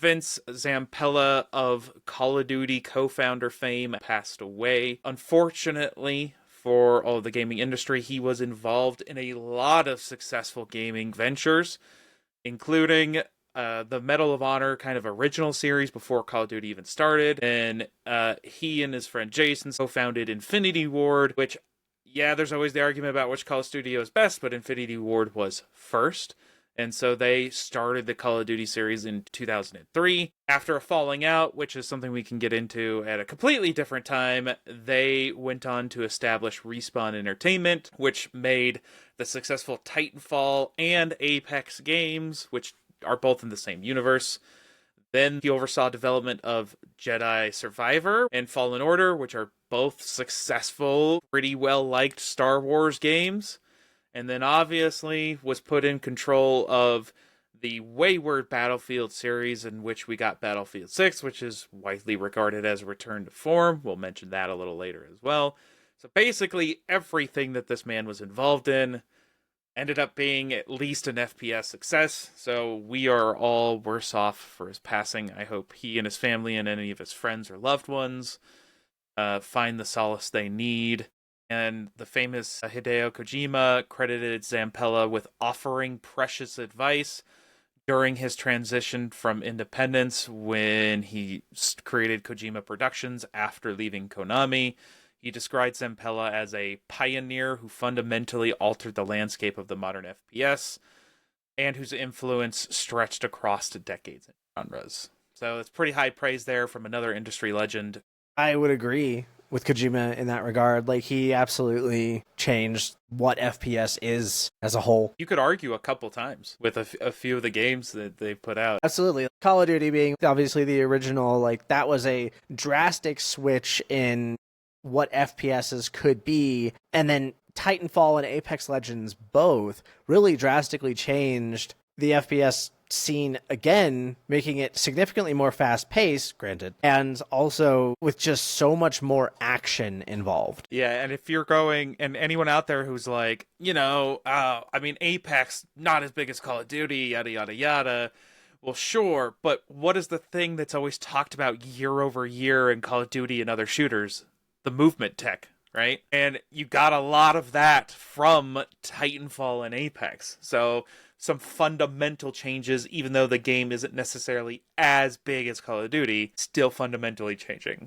Vince Zampella of Call of Duty co-founder fame passed away. Unfortunately, for all of the gaming industry, he was involved in a lot of successful gaming ventures, including the Medal of Honor kind of original series before Call of Duty even started. And he and his friend Jason co-founded Infinity Ward, which, yeah, there's always the argument about which Call of Studio is best, but Infinity Ward was first. And so they started the Call of Duty series in 2003. After a falling out, which is something we can get into at a completely different time, they went on to establish Respawn Entertainment, which made the successful Titanfall and Apex games, which are both in the same universe. Then he oversaw development of Jedi Survivor and Fallen Order, which are both successful, pretty well-liked Star Wars games. And then obviously was put in control of the Wayward Battlefield series, in which we got Battlefield 6, which is widely regarded as a return to form. We'll mention that a little later as well. So basically everything that this man was involved in ended up being at least an FPS success. So we are all worse off for his passing. I hope he and his family and any of his friends or loved ones find the solace they need. And the famous Hideo Kojima credited Zampella with offering precious advice during his transition from independence when he created Kojima Productions after leaving Konami. He described Zampella as a pioneer who fundamentally altered the landscape of the modern FPS and whose influence stretched across to decades and genres. So it's pretty high praise there from another industry legend. I would agree with Kojima in that regard. Like, he absolutely changed what FPS is as a whole. You could argue a couple times with a few of the games that they put out. Absolutely. Call of Duty being obviously the original, like, that was a drastic switch in what FPSs could be. And then Titanfall and Apex Legends both really drastically changed the FPS scene again, making it significantly more fast-paced, granted, and also with just so much more action involved. Yeah, and if you're going, and anyone out there who's like, Apex, not as big as Call of Duty, yada, yada, yada. Well, sure, but what is the thing that's always talked about year over year in Call of Duty and other shooters? The movement tech, right? And you got a lot of that from Titanfall and Apex. So some fundamental changes, even though the game isn't necessarily as big as Call of Duty, still fundamentally changing.